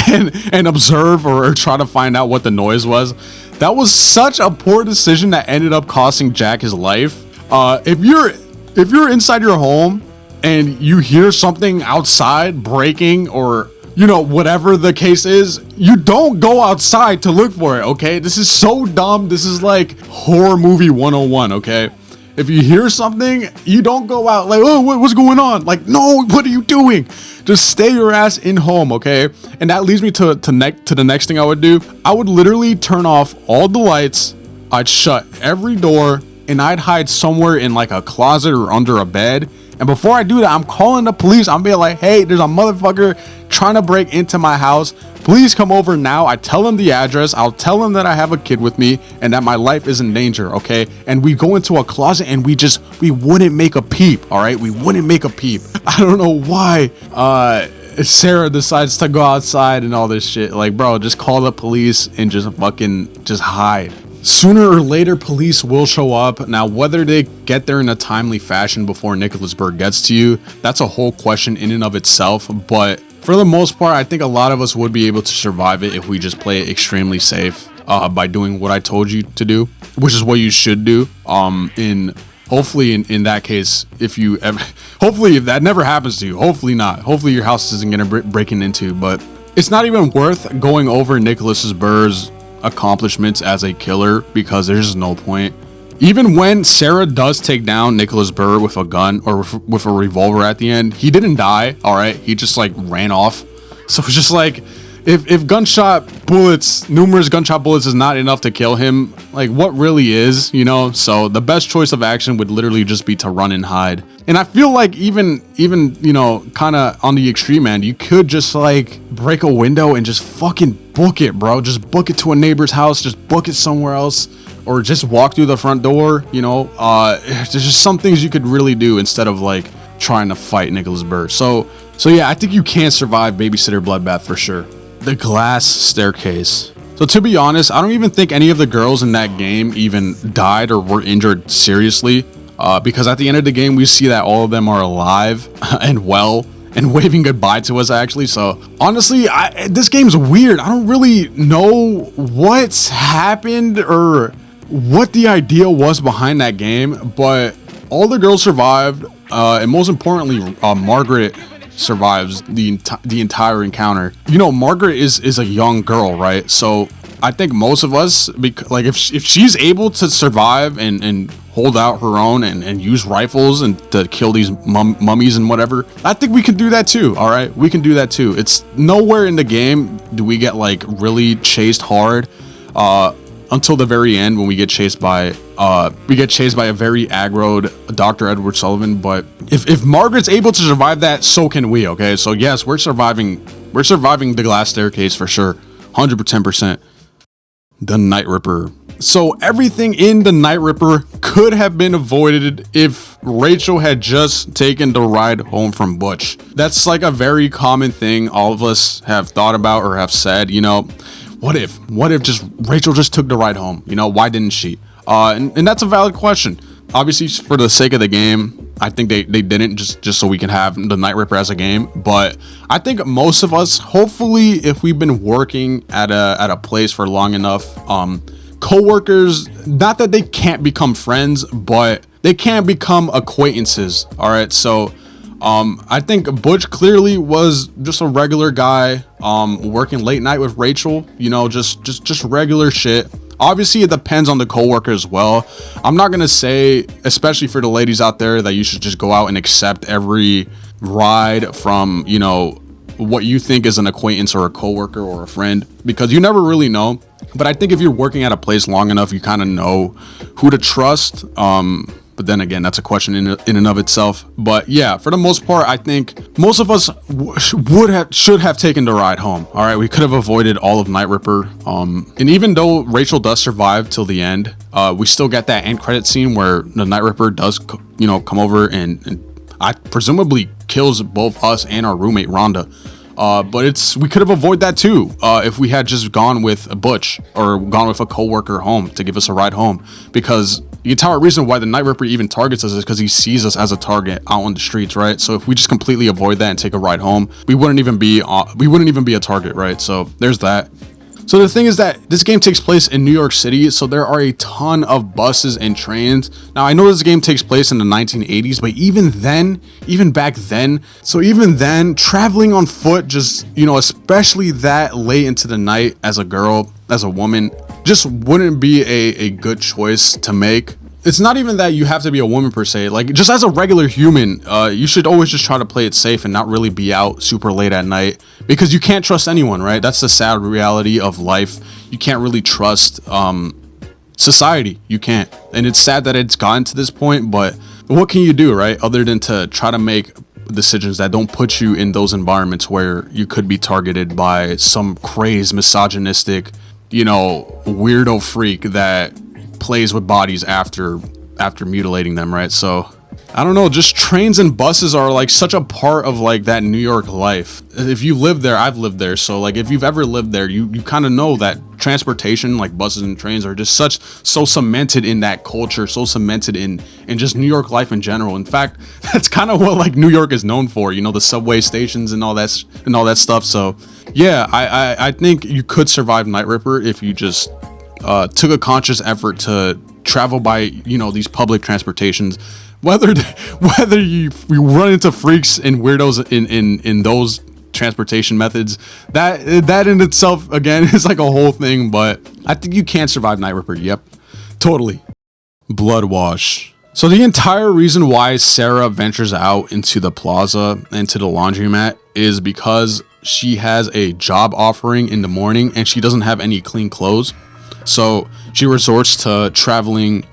and observe or try to find out what the noise was. That was such a poor decision that ended up costing Jack his life. If you're inside your home and you hear something outside breaking, or you know, whatever the case is, you don't go outside to look for it, okay? This is so dumb. This is like horror movie 101, okay? If you hear something, you don't go out like, oh, what's going on? Like, no, what are you doing? Just stay your ass in home, okay? And that leads me to the next thing I would do. I would literally turn off all the lights. I'd shut every door, and I'd hide somewhere in like a closet or under a bed. And before I do that, I'm calling the police. I'm being like, hey, there's a motherfucker trying to break into my house. Please come over now. I tell him the address. I'll tell him that I have a kid with me and that my life is in danger, okay? And we go into a closet and we wouldn't make a peep, all right? We wouldn't make a peep. I don't know why Sarah decides to go outside and all this shit. Like, bro, just call the police and just hide. Sooner or later, police will show up. Now, whether they get there in a timely fashion before Nicholasburg gets to you, that's a whole question in and of itself. But for the most part, I think a lot of us would be able to survive it if we just play it extremely safe by doing what I told you to do, which is what you should do. Hopefully in that case, hopefully if that never happens to you, hopefully not. Hopefully your house isn't gonna breaking into, but it's not even worth going over Nicholasburg's accomplishments as a killer because there's just no point. Even when Sarah does take down Nicholas Burr with a gun or with a revolver at the end, he didn't die, all right? He just like ran off. So it's just like, if numerous gunshot bullets is not enough to kill him, like what really is, you know? So the best choice of action would literally just be to run and hide. And I feel like even, you know, kind of on the extreme end, you could just like break a window and just fucking book it, bro. Just book it to a neighbor's house, just book it somewhere else, or just walk through the front door, you know? There's just some things you could really do instead of like trying to fight Nicholas Burr. So yeah, I think you can survive Babysitter Bloodbath for sure. The glass staircase. So to be honest, I don't even think any of the girls in that game even died or were injured seriously, because at the end of the game, we see that all of them are alive and well and waving goodbye to us actually. So honestly, this game's weird. I don't really know what's happened or what the idea was behind that game, but all the girls survived, and most importantly, Margaret survives the entire encounter. You know, Margaret is a young girl, right? So I think most of us, like if she's able to survive and hold out her own and use rifles and to kill these mummies and whatever, I think we can do that too. All right, we can do that too. It's nowhere in the game do we get like really chased hard until the very end when we get chased by a very aggroed Dr. Edward Sullivan. But if Margaret's able to survive that, so can we. Okay, so yes, we're surviving the glass staircase for sure, 110%. The Night Ripper. So everything in the Night Ripper could have been avoided if Rachel had just taken the ride home from Butch. That's like a very common thing all of us have thought about or have said, you know, what if just Rachel just took the ride home? You know, why didn't she? And that's a valid question. Obviously, for the sake of the game, I think they didn't, just so we can have the Night Ripper as a game. But I think most of us, hopefully, if we've been working at a place for long enough, co-workers, not that they can't become friends, but they can become acquaintances. All right, so I think Butch clearly was just a regular guy working late night with Rachel, you know, just regular shit. Obviously, it depends on the coworker as well. I'm not gonna say, especially for the ladies out there, that you should just go out and accept every ride from, you know, what you think is an acquaintance or a coworker or a friend, because you never really know. But I think if you're working at a place long enough, you kind of know who to trust. But then again, that's a question in and of itself. But yeah, for the most part, I think most of us should have taken the ride home. All right, we could have avoided all of Night Ripper. And even though Rachel does survive till the end, we still get that end credit scene where the Night Ripper does, you know, come over and I presumably kills both us and our roommate Rhonda. But we could have avoided that too if we had just gone with a Butch or gone with a coworker home to give us a ride home, because the entire reason why the Night Ripper even targets us is because he sees us as a target out on the streets, right? So if we just completely avoid that and take a ride home, we wouldn't even be a target, right? So there's that. So the thing is that this game takes place in New York City, so there are a ton of buses and trains. Now I know this game takes place in the 1980s, but even back then, traveling on foot, just, you know, especially that late into the night as a girl, as a woman, just wouldn't be a good choice to make. It's not even that you have to be a woman per se, like just as a regular human, you should always just try to play it safe and not really be out super late at night, because you can't trust anyone, right? That's the sad reality of life. You can't really trust society. You can't. And it's sad that it's gotten to this point, but what can you do, right? Other than to try to make decisions that don't put you in those environments where you could be targeted by some crazed, misogynistic, you know, weirdo freak that plays with bodies after mutilating them, right? So I don't know, just trains and buses are like such a part of like that New York life. If you live there, I've lived there, so like if you've ever lived there, you kind of know that transportation, like buses and trains, are just so cemented in that culture, so cemented in just New York life in general. In fact, that's kind of what like New York is known for, you know, the subway stations and all that stuff. So yeah, I think you could survive Night Ripper if you just took a conscious effort to travel by, you know, these public transportations, whether you run into freaks and weirdos in those transportation methods, that in itself again is like a whole thing. But I think you can survive Night Ripper. Yep, totally. Bloodwash. So the entire reason why Sarah ventures out into the plaza and to the laundromat is because she has a job offering in the morning and she doesn't have any clean clothes. So she resorts to traveling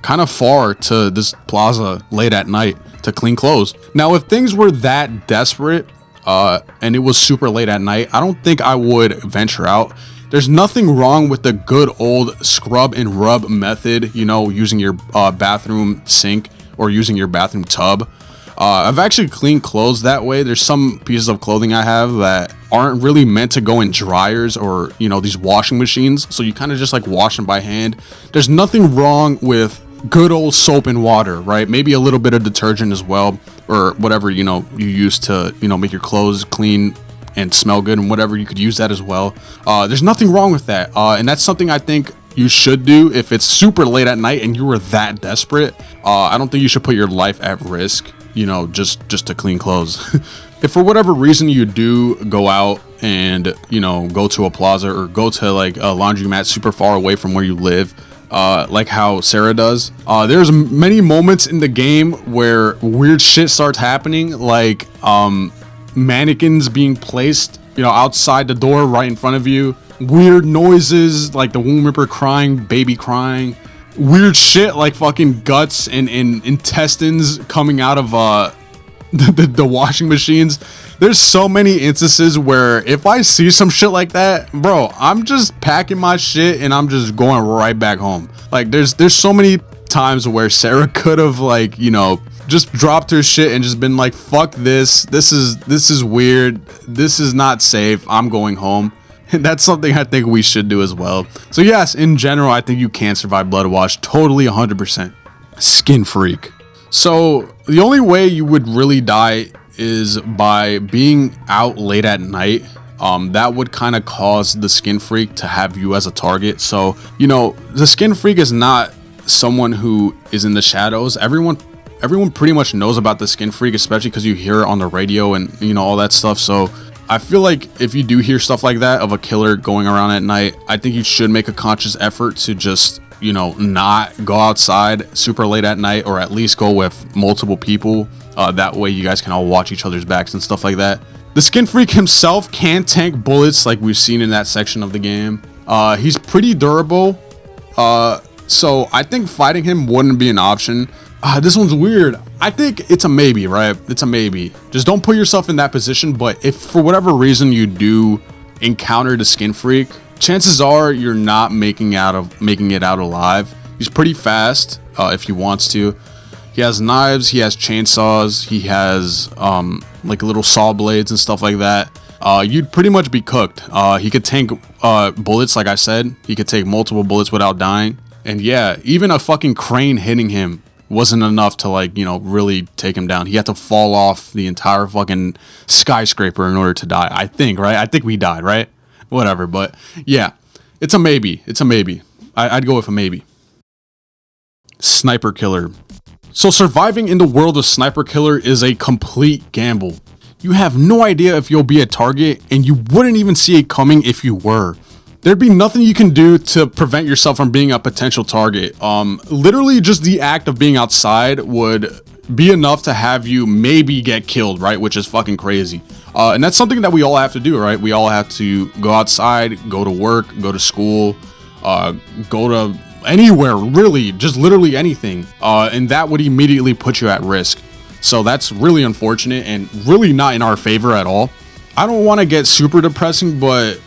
kind of far to this plaza late at night to clean clothes. Now, if things were that desperate and it was super late at night, I don't think I would venture out. There's nothing wrong with the good old scrub and rub method, you know, using your bathroom sink or using your bathroom tub. I've actually cleaned clothes that way. There's some pieces of clothing I have that aren't really meant to go in dryers or, you know, these washing machines. So you kind of just like wash them by hand. There's nothing wrong with good old soap and water, right? Maybe a little bit of detergent as well, or whatever, you know, you use to, you know, make your clothes clean and smell good and whatever. You could use that as well. There's nothing wrong with that. And that's something I think you should do if it's super late at night and you were that desperate. I don't think you should put your life at risk, you know, just to clean clothes. If for whatever reason you do go out and, you know, go to a plaza or go to like a laundromat super far away from where you live, like how Sarah does, there's many moments in the game where weird shit starts happening, like mannequins being placed, you know, outside the door right in front of you, weird noises like the womb ripper crying, baby crying, weird shit like fucking guts and intestines coming out of the washing machines. There's so many instances where if I see some shit like that, bro, I'm just packing my shit and I'm just going right back home. Like there's so many times where Sarah could have, like, you know, just dropped her shit and just been like, fuck this is weird, this is not safe, I'm going home. And that's something I think we should do as well. So yes, in general, I think you can survive Bloodwash totally 100%. Skin freak. So the only way you would really die is by being out late at night. That would kind of cause the skin freak to have you as a target. So, you know, the skin freak is not someone who is in the shadows. Everyone pretty much knows about the skin freak, especially because you hear it on the radio and, you know, all that stuff. So I feel like if you do hear stuff like that of a killer going around at night, I think you should make a conscious effort to just, you know, not go outside super late at night, or at least go with multiple people. That way you guys can all watch each other's backs and stuff like that. The skin freak himself can tank bullets like we've seen in that section of the game. He's pretty durable. So I think fighting him wouldn't be an option. This one's weird. I think it's a maybe, right? It's a maybe. Just don't put yourself in that position. But if for whatever reason you do encounter the skin freak, chances are you're not making it out alive. He's pretty fast if he wants to. He has knives, he has chainsaws, he has like little saw blades and stuff like that. You'd pretty much be cooked. He could tank bullets, like I said. He could take multiple bullets without dying. And yeah, even a fucking crane hitting him wasn't enough to, like, you know, really take him down. He had to fall off the entire fucking skyscraper in order to die, I think, right? I think we died, right? Whatever, but yeah. It's a maybe. It's a maybe. I'd go with a maybe. Sniper killer. So surviving in the world of sniper killer is a complete gamble. You have no idea if you'll be a target, and you wouldn't even see it coming if you were. There'd be nothing you can do to prevent yourself from being a potential target. Literally just the act of being outside would be enough to have you maybe get killed, right? Which is fucking crazy. And that's something that we all have to do, right? We all have to go outside, go to work, go to school, go to anywhere, really, just literally anything. And that would immediately put you at risk. So that's really unfortunate and really not in our favor at all. I don't want to get super depressing, but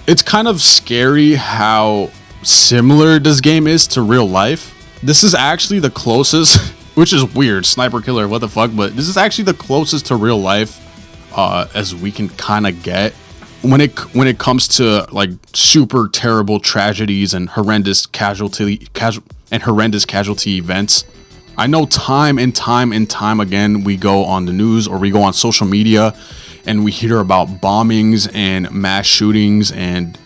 it's kind of scary how similar this game is to real life. This is actually the closest, which is weird, sniper killer, what the fuck, but this is actually the closest to real life as we can kind of get when it comes to like super terrible tragedies and horrendous casualty events. I know time and time again we go on the news or we go on social media and we hear about bombings and mass shootings and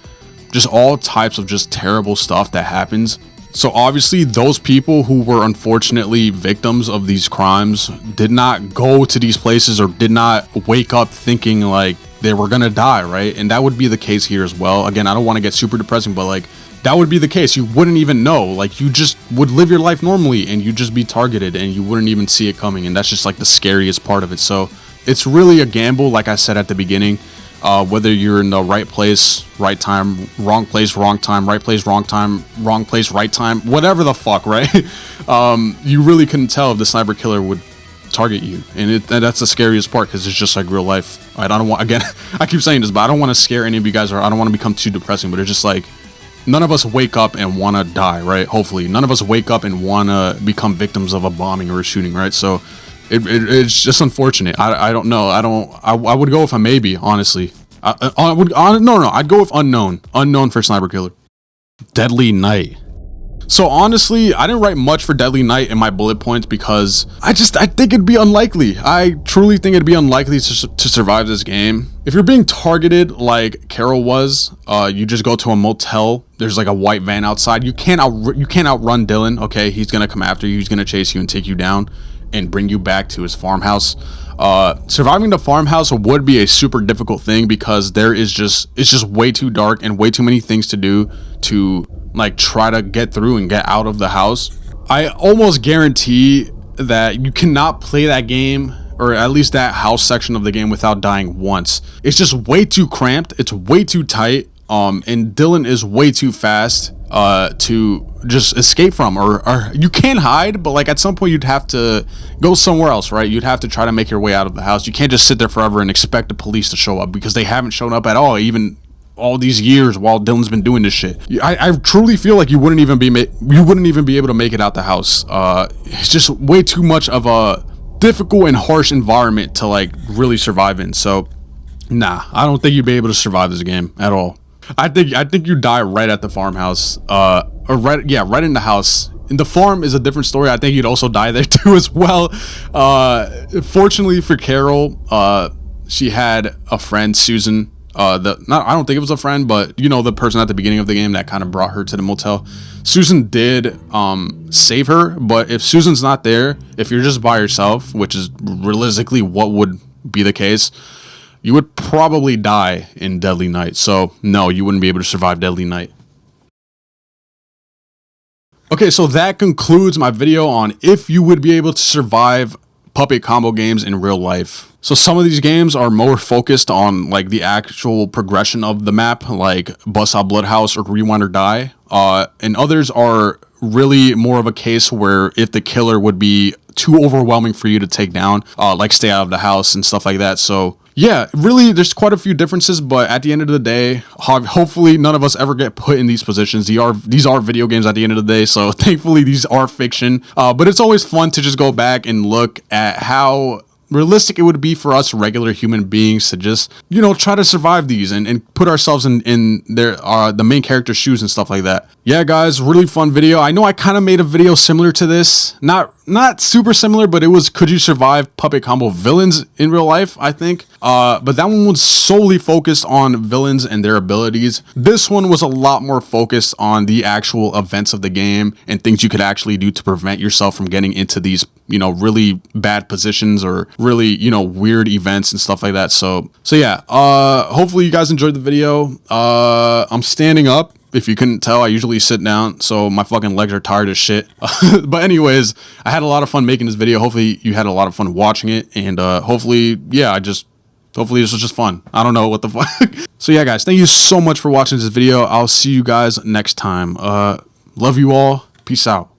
just all types of just terrible stuff that happens. So obviously those people who were unfortunately victims of these crimes did not go to these places or did not wake up thinking like they were gonna die, right? And that would be the case here as well. Again, I don't want to get super depressing, but like that would be the case. You wouldn't even know. Like you just would live your life normally and you'd just be targeted and you wouldn't even see it coming. And that's just like the scariest part of it. So it's really a gamble, like I said at the beginning. Whether you're in the right place, right time, wrong place, wrong time, right place, wrong time, wrong place, right time, whatever the fuck, right? You really couldn't tell if the sniper killer would target you, and that's the scariest part because it's just like real life. I don't want, again, I keep saying this, but I don't want to scare any of you guys, or I don't want to become too depressing. But it's just like none of us wake up and want to die, right? Hopefully, none of us wake up and want to become victims of a bombing or a shooting, right? So. It's just unfortunate. I don't know. I would go with a maybe, honestly. I'd go with unknown for sniper killer. Deadly Night. So honestly, I didn't write much for Deadly Night in my bullet points because I think it'd be unlikely. I truly think it'd be unlikely to survive this game. If you're being targeted like Carol was, you just go to a motel. There's like a white van outside. You can't outrun Dylan. Okay, he's gonna come after you. He's gonna chase you and take you down and bring you back to his farmhouse. Surviving the farmhouse would be a super difficult thing because it's just way too dark and way too many things to do to like try to get through and get out of the house. I almost guarantee that you cannot play that game, or at least that house section of the game, without dying once. It's just way too cramped. It's way too tight. And Dylan is way too fast to just escape from, or you can hide, but like at some point you'd have to go somewhere else, right? You'd have to try to make your way out of the house. You can't just sit there forever and expect the police to show up, because they haven't shown up at all, even all these years while Dylan's been doing this shit. I truly feel like you wouldn't even be able to make it out the house. It's just way too much of a difficult and harsh environment to like really survive in. So nah, I don't think you'd be able to survive this game at all. I think you die right at the farmhouse, right in the house. In the farm is a different story. I think you'd also die there too as well. Fortunately for Carol, she had a friend, Susan. I don't think it was a friend, but you know, the person at the beginning of the game that kind of brought her to the motel. Susan did save her, but if Susan's not there, if you're just by yourself, which is realistically what would be the case, you would probably die in Deadly Night. So no, you wouldn't be able to survive Deadly Night. Okay, so that concludes my video on if you would be able to survive puppet combo games in real life. So some of these games are more focused on like the actual progression of the map, like Buzzsaw Bloodhouse or Rewind or Die. And others are really more of a case where if the killer would be too overwhelming for you to take down, like Stay Out of the House and stuff like that. So yeah, really, there's quite a few differences, but at the end of the day, hopefully none of us ever get put in these positions. These are video games at the end of the day, so thankfully these are fiction. But it's always fun to just go back and look at how realistic it would be for us regular human beings to just, you know, try to survive these and put ourselves in their the main character's shoes and stuff like that. Yeah, guys, really fun video. I know I kind of made a video similar to this, not super similar, but it was could you survive puppet combo villains in real life, I think. But that one was solely focused on villains and their abilities. This one was a lot more focused on the actual events of the game and things you could actually do to prevent yourself from getting into these, you know, really bad positions or really, you know, weird events and stuff like that. So yeah, hopefully you guys enjoyed the video. I'm standing up. If you couldn't tell, I usually sit down, so my fucking legs are tired as shit. But anyways, I had a lot of fun making this video. Hopefully you had a lot of fun watching it, and hopefully, yeah, hopefully this was just fun. I don't know what the fuck. So yeah, guys, thank you so much for watching this video. I'll see you guys next time. Love you all. Peace out.